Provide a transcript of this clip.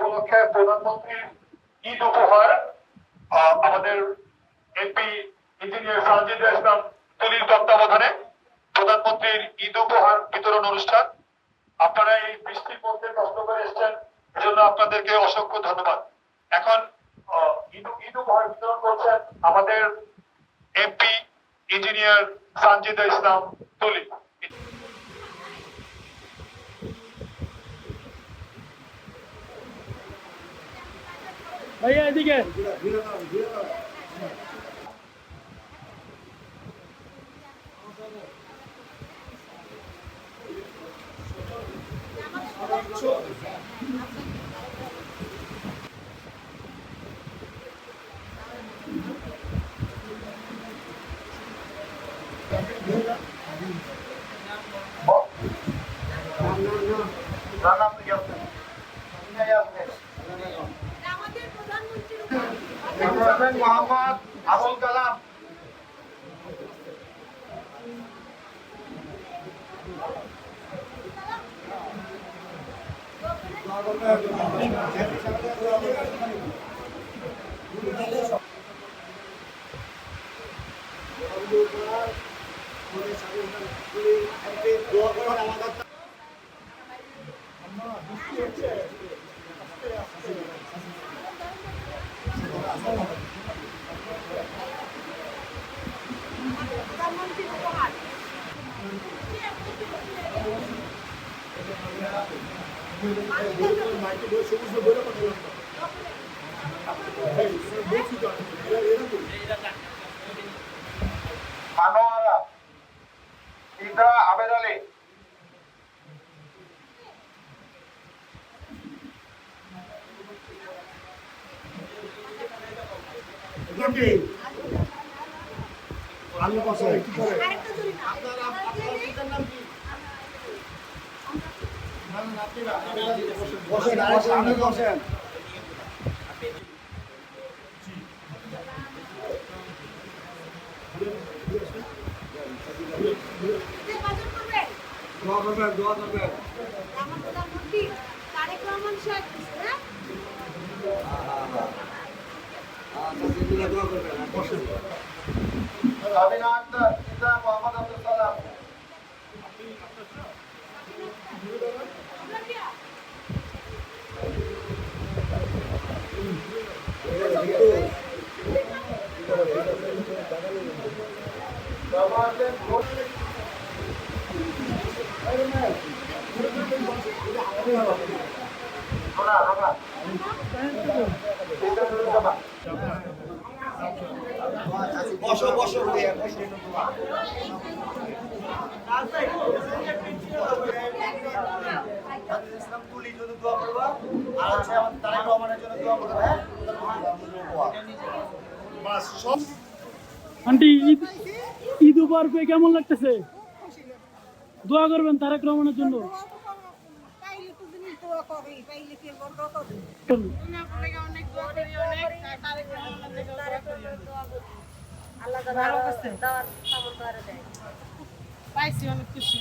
উপলক্ষে প্রধানমন্ত্রীর ঈদ উপহার আমাদের এমপি ইঞ্জিনিয়ার সানজিদা ইসলাম তুলির তত্ত্বাবধানে প্রধানমন্ত্রীর ঈদ উপহার বিতরণ অনুষ্ঠান। আপনারা এই বৃষ্টির মধ্যে কষ্ট করে এসেছেন, এজন্য আপনাদেরকে অসংখ্য ধন্যবাদ। এখন ঈদ উপহার বিতরণ করছেন আমাদের এমপি ইঞ্জিনিয়ার সানজিদা ইসলাম তুলি। ভাইয়া এদিকে মোহাম্মদ আবুল কালাম মানোয়ারা ইদা আবেদ আলী আলু বসে কি করে আপনার নাম কি বসেন আপনি বসেন দোয়া করবেন আমার প্রধানমন্ত্রী তারেক রহমান সাহেব হ্যাঁ দোয়া করবেন বসেন রাবিনা আক্তার ইসা মোহাম্মদ আব্দুল সালাম বসো বসো তুলি জন্য দোয়া করবা আর আছে আমাদের তারেক রহমানের জন্য দোয়া করবা। হ্যাঁ আন্টি ঈদ উপহার পেয়ে কেমন লাগতেছে? দোয়া করবেন তারেক রহমানের জন্য। আল্লাহ পাইছি অনেক কিছু।